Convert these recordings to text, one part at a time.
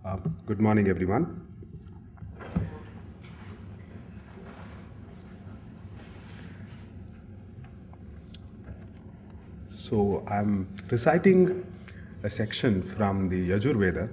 Good morning, everyone. So, I'm reciting a section from the Yajurveda,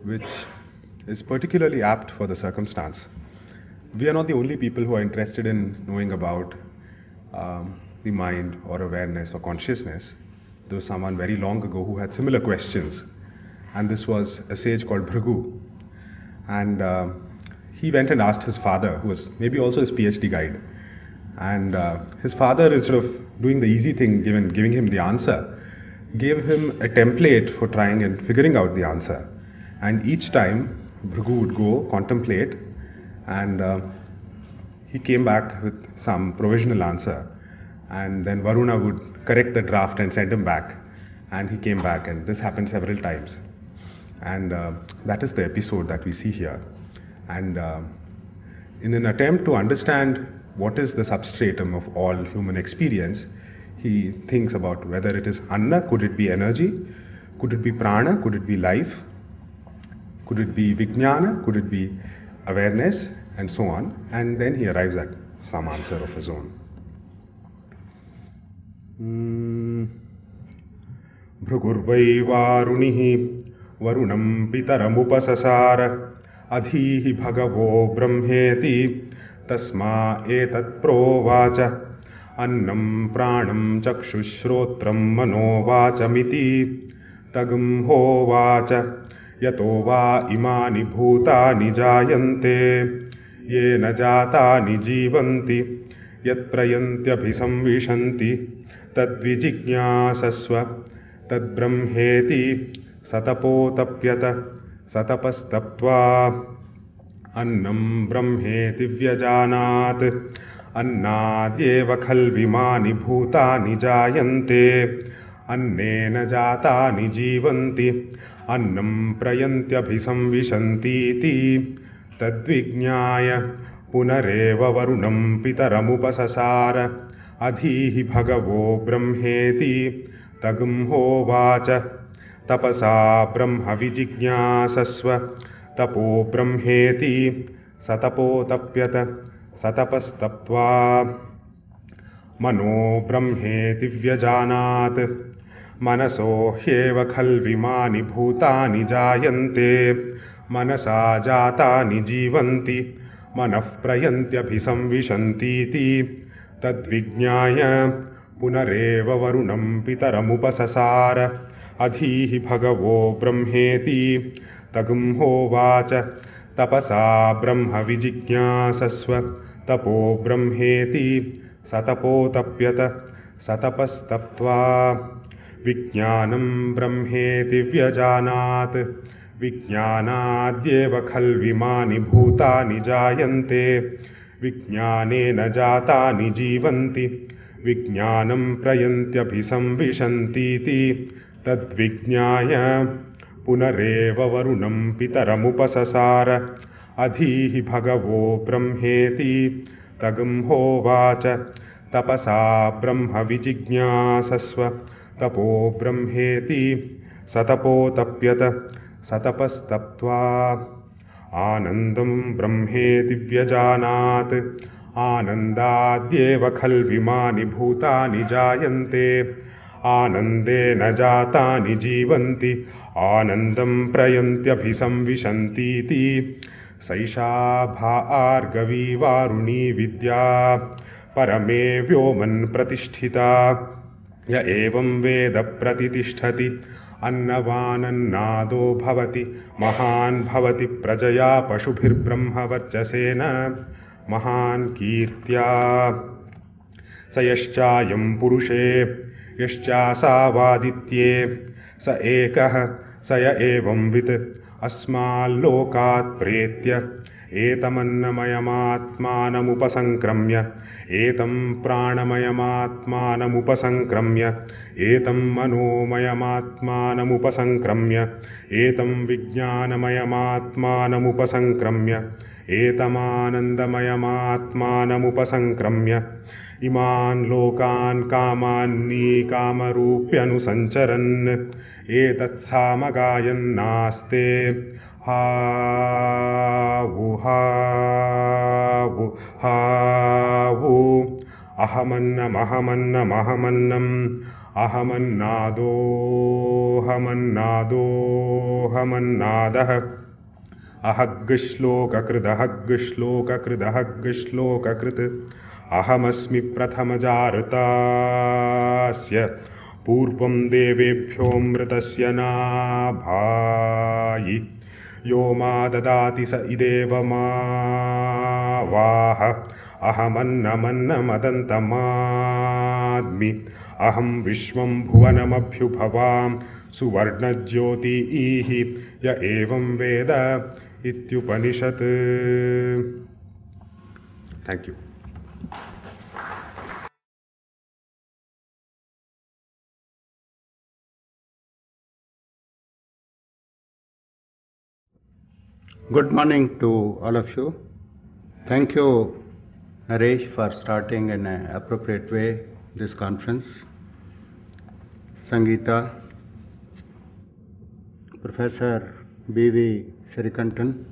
which is particularly apt for the circumstance. We are not the only people who are interested in knowing about the mind or awareness or consciousness. There was someone very long ago who had similar questions, and this was a sage called Bhrigu. And he went and asked his father, who was maybe also his PhD guide. And his father, instead of doing the easy thing, giving him the answer, gave him a template for trying and figuring out the answer. And each time, Bhrigu would go contemplate, and he came back with some provisional answer. And then Varuna would correct the draft and send him back. And he came back, and this happened several times. And that is the episode that we see here. And in an attempt to understand what is the substratum of all human experience, he thinks about whether it is Anna, could it be energy? Could it be Prana? Could it be life? Could it be Vijnana? Could it be awareness? And so on. And then he arrives at some answer of his own. Bhrugurvai Varunihi Varunam Pitaramupasasara Adhihi Bhagavo Brahmeti Tasma Etat Provacha Annam Pranam Chakshushrotram Manovachamiti Tagum Hovacha Yato va imani bhutani jayante Yena jatani jivanti Yat prayantyabhisamvishanti Tadvijijñāsasva Tad brahmeti satapotapyata satapastaptva annam brahmeti vyajanat annadyeva khalvimani bhutani jayante annena jatani jivanti annam prayantyabhisamvishanti tadvijñāya punareva varunam pitaramupasasara adhihi bhagavo brahmeti tagum hovacha tapasa brahma vijijñāsasva tapo brahmeti satapotapyata satapastaptva mano brahmeti vyajanat manaso hyeva khalvimani bhutani jayante manasa jatani jivanti manah prayantyabhisamvishanti tadvijñāya punareva varunam pitaramupasasara adhihi bhagavo brahmeti tagum hovacha tapasa brahma vijijñāsasva tapo brahmeti satapotapyata satapastaptva vijñānam brahmeti vyajanat vijñānadyeva khalvimani bhutani jayante vijñānena jatani jivanti vijñānam prayantyabhisamvishanti tadvijñāya punareva varunam pitaramupasasara adhihi bhagavo brahmeti tagum hovacha tapasa brahma vijijñāsasva tapo brahmeti satapotapyata satapastaptva anandam brahmeti vyajanat आनन्दाद्येव खल्विमानि भूतानि जायन्ते आनन्देन जातानि जीवन्ति आनन्दं प्रयन्त्यभिसंविशन्तीति सैषा भार्गवी वारुणी विद्या परमे व्योमन् प्रतिष्ठिता य एवं वेद प्रतितिष्ठति अन्नवानन्नादो भवति महान् भवति प्रजया पशुभिर्ब्रह्मवर्चसेन महान् कीर्त्या स यश्चायं पुरुषे यश्चासावादित्ये स एकः स य एवंवित् अस्माल्लोकात् प्रेत्य एतमन्नमयमात्मानमुपसंक्रम्य एतं प्राणमयमात्मानमुपसंक्रम्य एतं मनोमयमात्मानमुपसंक्रम्य एतं विज्ञानमयमात्मानमुपसंक्रम्य एतमानन्दमयमात्मानमुपसङ्क्रम्य इमान् लोकान् कामान्नी कामरूप्यनुसञ्चरन् एतत्सामगायन्नास्ते हावु हावु हावु अहमन्नमहमन्नमहमन्नम् अहमन्नादोऽहमन्नादोऽहमन्नादः अहग्श्लोककृदहग्श्लोककृदहग्श्लोककृत् अहमस्मि प्रथमजारतास्य पूर्वं देवेभ्योऽमृतस्य नाभायि यो मा ददाति स इदेव मा वाह अहमन्नमन्नमदन्तमाद्मि अहं विश्वं भुवनमभ्युभवां सुवर्णज्योतिः य एवं वेद इत्युपनिषत्. Thank you. Good morning to all of you. Thank you, Naresh, for starting in an appropriate way this conference. Sangeeta, Professor B.V. Sirikantan,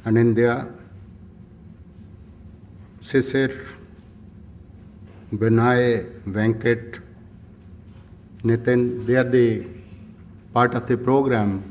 Anindya, Sisir, Binay, Venkat, Nitin, they are the part of the program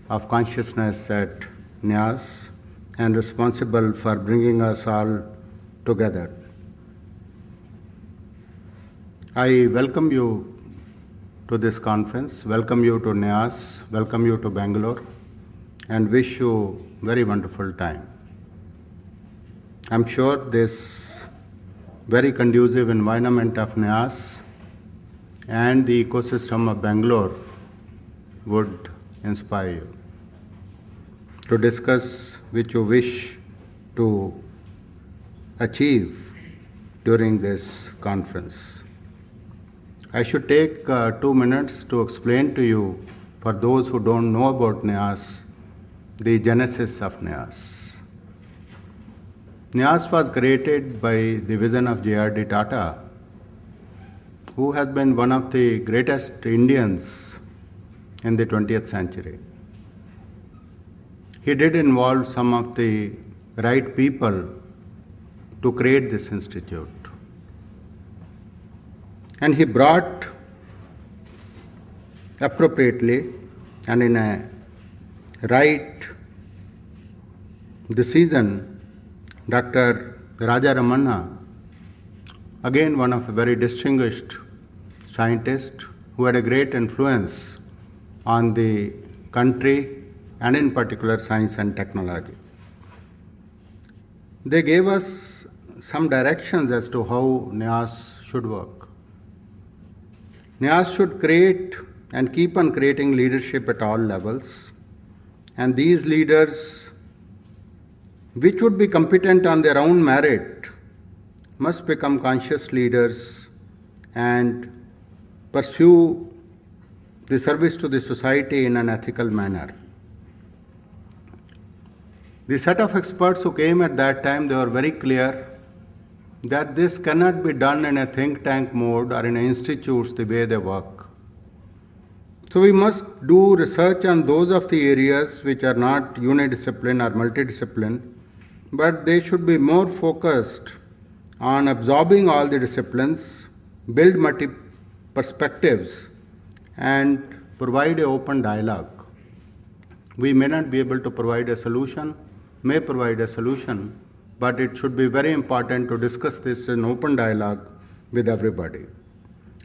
of consciousness at NYAS and responsible for bringing us all together. I welcome you to this conference, welcome you to NYAS, welcome you to Bangalore, and wish you very wonderful time. I'm sure this very conducive environment of NYAS and the ecosystem of Bangalore would inspire you to discuss which you wish to achieve during this conference. I should take 2 minutes to explain to you, for those who don't know about NYAS, the genesis of NYAS. NYAS was created by the vision of J.R.D. Tata, who has been one of the greatest Indians in the 20th century. He did involve some of the right people to create this institute. And he brought appropriately and in a right decision Dr. Raja Ramanna, again one of a very distinguished scientist who had a great influence on the country and in particular science and technology. They gave us some directions as to how NYAS should work. NYAS should create and keep on creating leadership at all levels, and these leaders, which would be competent on their own merit, must become conscious leaders and pursue the service to the society in an ethical manner. The set of experts who came at that time, they were very clear that this cannot be done in a think tank mode or in institutes the way they work. So we must do research on those of the areas which are not unidiscipline or multidiscipline, but they should be more focused on absorbing all the disciplines, build multi-perspectives, and provide an open dialogue. We may not be able to provide a solution, may provide a solution, but it should be very important to discuss this in open dialogue with everybody.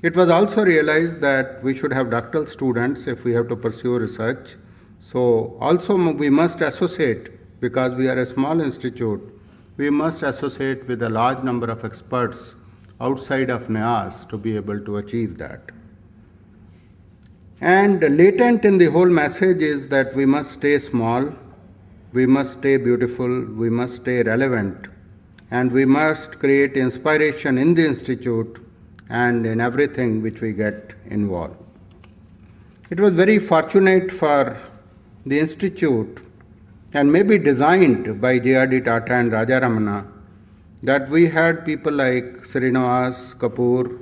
It was also realized that we should have doctoral students if we have to pursue research. So also we must associate, because we are a small institute, we must associate with a large number of experts outside of NYAS to be able to achieve that. And latent in the whole message is that we must stay small, we must stay beautiful, we must stay relevant, and we must create inspiration in the institute and in everything which we get involved. It was very fortunate for the institute and maybe designed by J.R.D. Tata and Raja Ramana, that we had people like Srinivas Kapoor,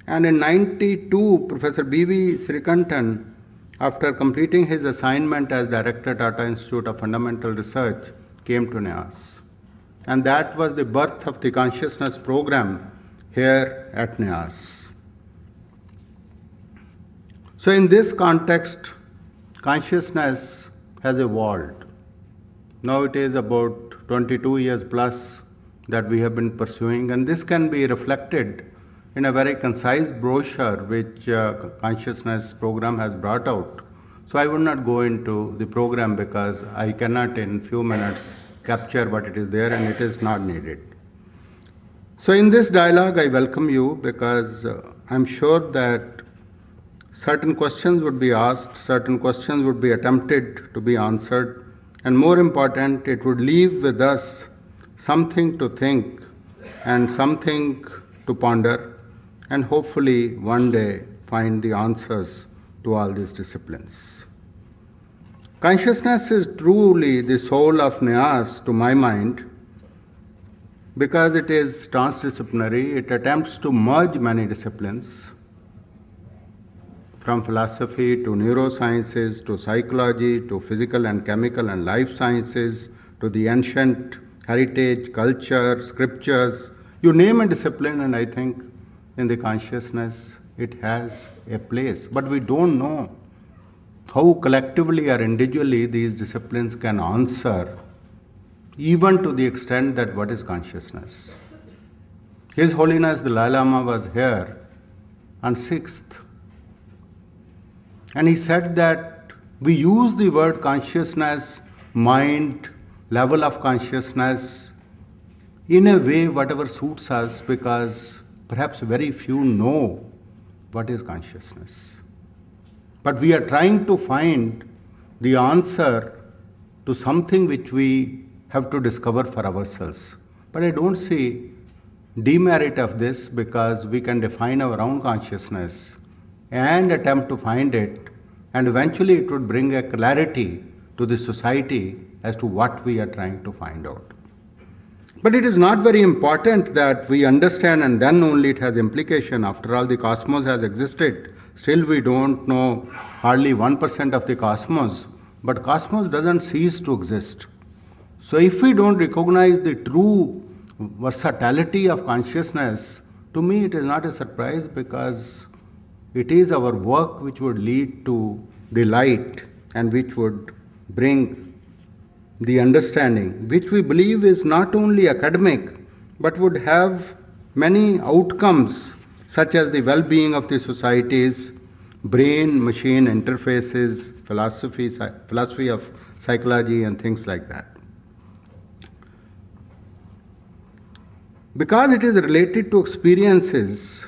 and in 92, Professor B.V. Srikantan, after completing his assignment as Director, Tata Institute of Fundamental Research, came to NIAS. And that was the birth of the consciousness program here at NIAS. So in this context, consciousness has evolved. Now it is about 22 years plus that we have been pursuing, and this can be reflected in a very concise brochure which consciousness program has brought out. So I would not go into the program because I cannot in few minutes capture what it is there, and it is not needed. So in this dialogue I welcome you because I'm sure that certain questions would be asked, certain questions would be attempted to be answered, and more important, it would leave with us something to think and something to ponder, and hopefully one day find the answers to all these disciplines. Consciousness is truly the soul of NIAS to my mind because it is transdisciplinary. It attempts to merge many disciplines, from philosophy to neurosciences to psychology to physical and chemical and life sciences to the ancient heritage, culture, scriptures. You name a discipline, and I think in the consciousness it has a place. But we don't know how collectively or individually these disciplines can answer, even to the extent that what is consciousness. His Holiness the Dalai Lama was here on 6th, and he said that we use the word consciousness, mind, level of consciousness in a way whatever suits us, because perhaps very few know what is consciousness. But we are trying to find the answer to something which we have to discover for ourselves. But I don't see demerit of this, because we can define our own consciousness and attempt to find it, and eventually it would bring a clarity to the society as to what we are trying to find out. But it is not very important that we understand and then only it has implication. After all, the cosmos has existed. Still we don't know hardly 1% of the cosmos, but cosmos doesn't cease to exist. So if we don't recognize the true versatility of consciousness, to me it is not a surprise, because it is our work which would lead to the light and which would bring the understanding, which we believe is not only academic, but would have many outcomes, such as the well-being of the societies, brain-machine interfaces, philosophy of psychology, and things like that. Because it is related to experiences,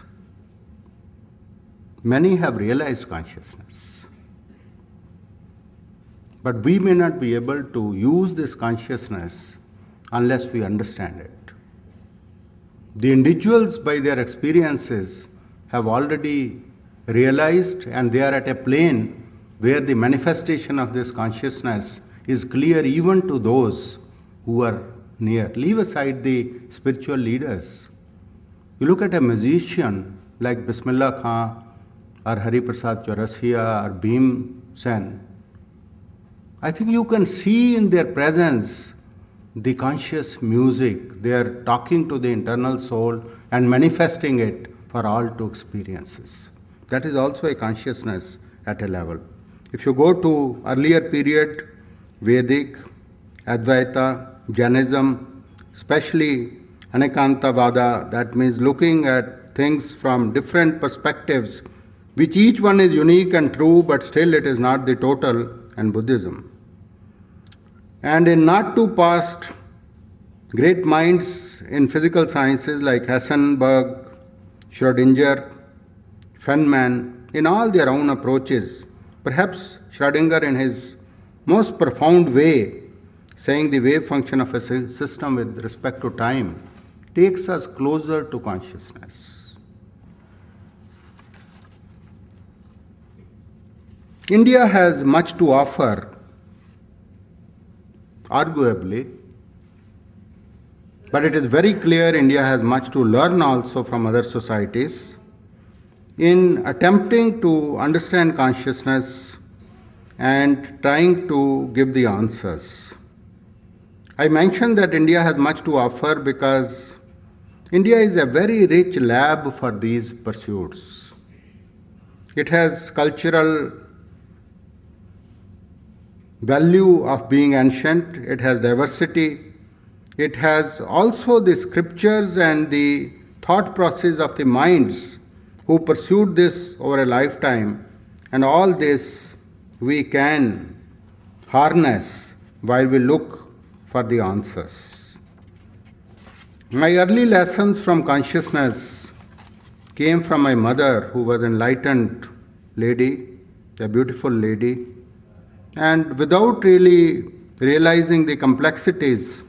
many have realized consciousness. But we may not be able to use this consciousness unless we understand it. The individuals, by their experiences, have already realized, and they are at a plane where the manifestation of this consciousness is clear even to those who are near. Leave aside the spiritual leaders. You look at a musician like Bismillah Khan or Hari Prasad Chaurasia or Bhim Sen. I think you can see in their presence the conscious music. They are talking to the internal soul and manifesting it for all to experiences. That is also a consciousness at a level. If you go to earlier period, Vedic, Advaita, Jainism, especially Anekantavada, that means looking at things from different perspectives, which each one is unique and true, but still it is not the total, and Buddhism. And in not too past, great minds in physical sciences like Heisenberg, Schrödinger, Feynman, in all their own approaches, perhaps Schrödinger in his most profound way, saying the wave function of a system with respect to time, takes us closer to consciousness. India has much to offer arguably. But it is very clear India has much to learn also from other societies in attempting to understand consciousness and trying to give the answers. I mentioned that India has much to offer because India is a very rich lab for these pursuits. It has cultural value of being ancient, it has diversity, it has also the scriptures and the thought process of the minds who pursued this over a lifetime, and all this we can harness while we look for the answers. My early lessons from consciousness came from my mother, who was an enlightened lady, a beautiful lady, and without really realizing the complexities,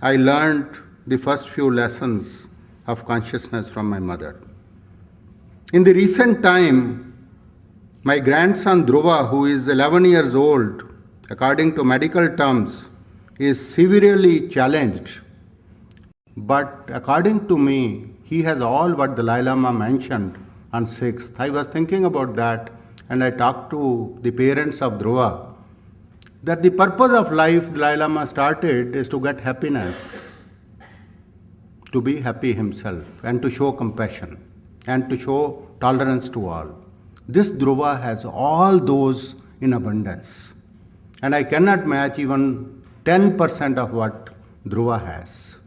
I learned the first few lessons of consciousness from my mother. In the recent time, my grandson Dhruva, who is 11 years old, according to medical terms, is severely challenged. But according to me, he has all what Dalai Lama mentioned on 6th. I was thinking about that, and I talked to the parents of Dhruva that the purpose of life Dalai Lama started is to get happiness, to be happy himself, and to show compassion, and to show tolerance to all. This Dhruva has all those in abundance. And I cannot match even 10% of what Dhruva has.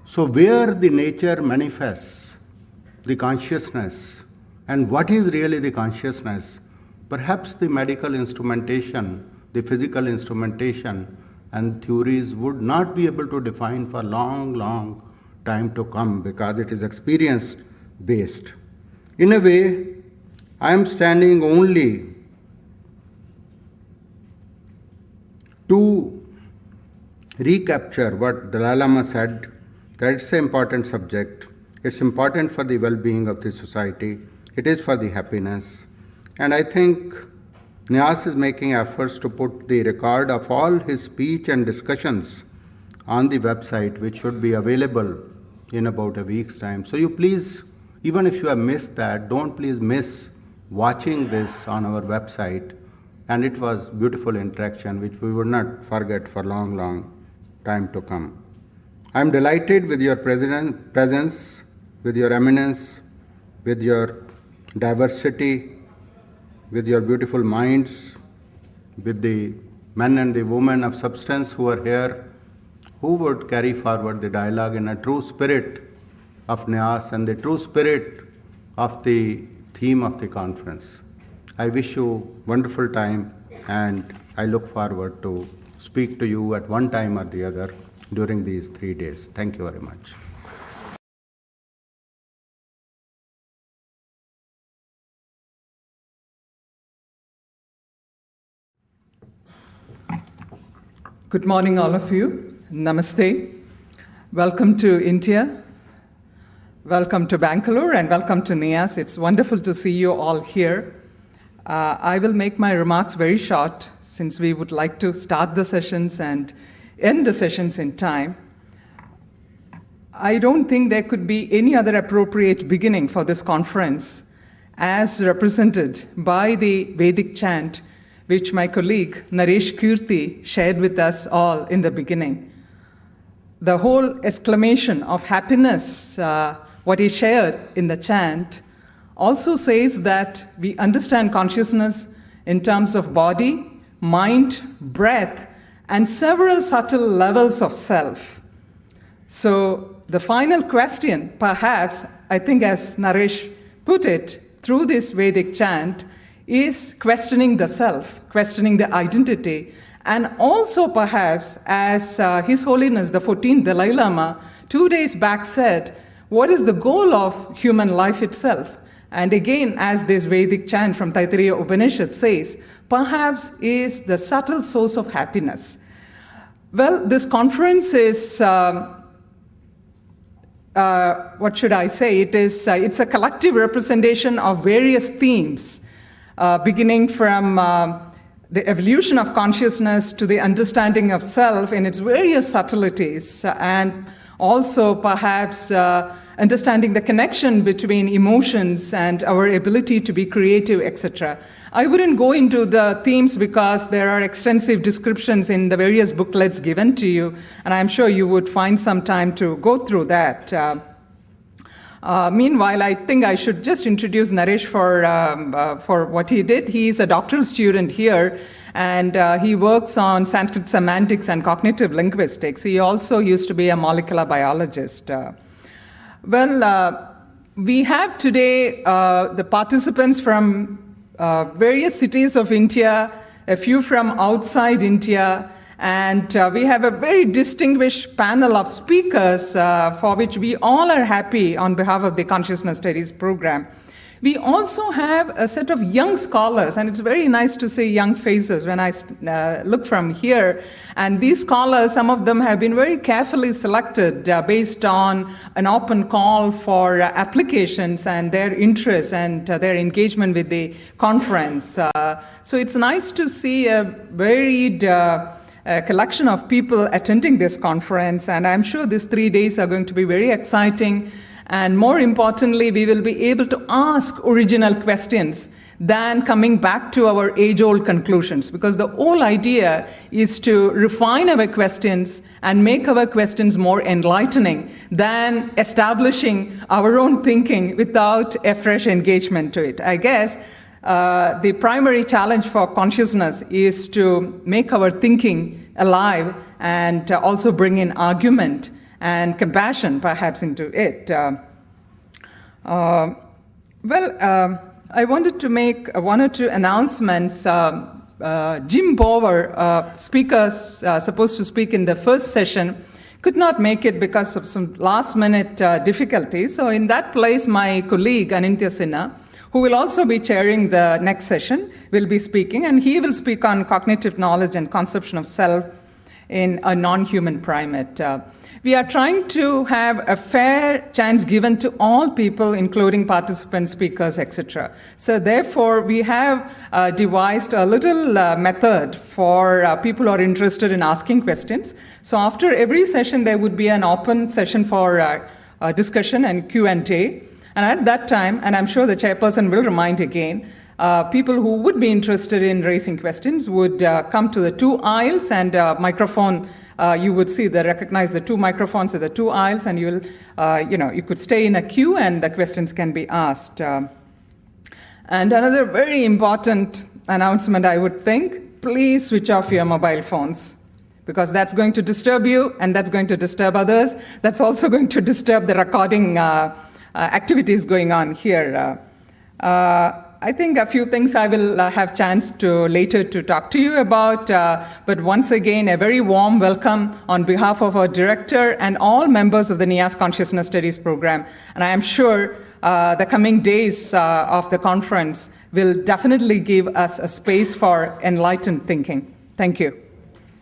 So where the nature manifests, the consciousness, and what is really the consciousness, perhaps the medical instrumentation, the physical instrumentation and theories would not be able to define for long time to come because it is experience based. In a way, I am standing only to recapture what Dalai Lama said, that it's an important subject, it's important for the well-being of the society, it is for the happiness. And I think Nyas is making efforts to put the record of all his speech and discussions on the website, which should be available in about a week's time. So you please, even if you have missed that, don't please miss watching this on our website. And it was beautiful interaction, which we would not forget for long time to come. I am delighted with your presence, with your eminence, with your diversity, with your beautiful minds, with the men and the women of substance who are here, who would carry forward the dialogue in a true spirit of Nyas and the true spirit of the theme of the conference. I wish you wonderful time, and I look forward to speak to you at one time or the other during these 3 days. Thank you very much. Good morning, all of you. Namaste. Welcome to India. Welcome to Bangalore, and welcome to Nyas. It's wonderful to see you all here. I will make my remarks very short, since we would like to start the sessions and end the sessions in time. I don't think there could be any other appropriate beginning for this conference as represented by the Vedic chant, which my colleague Naresh Kirti shared with us all in the beginning. The whole exclamation of happiness, what he shared in the chant, also says that we understand consciousness in terms of body, mind, breath, and several subtle levels of self. So the final question, perhaps, I think as Naresh put it, through this Vedic chant, is questioning the self, questioning the identity, and also perhaps, as His Holiness the 14th Dalai Lama 2 days back said, what is the goal of human life itself? And again, as this Vedic chant from Taittiriya Upanishad says, perhaps is the subtle source of happiness. Well, this conference is, what should I say? It's a collective representation of various themes, beginning from the evolution of consciousness to the understanding of self in its various subtleties, and also perhaps understanding the connection between emotions and our ability to be creative, etc. I wouldn't go into the themes because there are extensive descriptions in the various booklets given to you, and I'm sure you would find some time to go through that. Meanwhile, I think I should just introduce Naresh for what he did. He is a doctoral student here, and he works on Sanskrit semantics and cognitive linguistics. He also used to be a molecular biologist. We have today the participants from various cities of India, a few from outside India, and we have a very distinguished panel of speakers for which we all are happy on behalf of the Consciousness Studies program. We also have a set of young scholars, and it's very nice to see young faces when I look from here. And these scholars, some of them have been very carefully selected based on an open call for applications and their interests and their engagement with the conference. So it's nice to see a varied collection of people attending this conference, and I'm sure these 3 days are going to be very exciting. And more importantly, we will be able to ask original questions than coming back to our age-old conclusions, because the whole idea is to refine our questions and make our questions more enlightening than establishing our own thinking without a fresh engagement to it. I guess the primary challenge for consciousness is to make our thinking alive and also bring in argument and compassion perhaps into it. I wanted to make one or two announcements. Jim Bower, supposed to speak in the first session, could not make it because of some last-minute difficulties. So in that place, my colleague, Anintya Sinha, who will also be chairing the next session, will be speaking, and he will speak on cognitive knowledge and conception of self in a non-human primate. We are trying to have a fair chance given to all people, including participants, speakers, etc. So therefore, we have devised a little method for people who are interested in asking questions. So after every session, there would be an open session for discussion and Q&A. And at that time, and I'm sure the chairperson will remind again, people who would be interested in raising questions would come to the two aisles, and microphone. You would recognize the two microphones at the two aisles, and you could stay in a queue, and the questions can be asked. And another very important announcement, I would think: please switch off your mobile phones, because that's going to disturb you, and that's going to disturb others. That's also going to disturb the recording activities going on here. I think a few things I will have chance to later to talk to you about, but once again, a very warm welcome on behalf of our director and all members of the NIAS Consciousness Studies program. And I am sure the coming days of the conference will definitely give us a space for enlightened thinking. Thank you.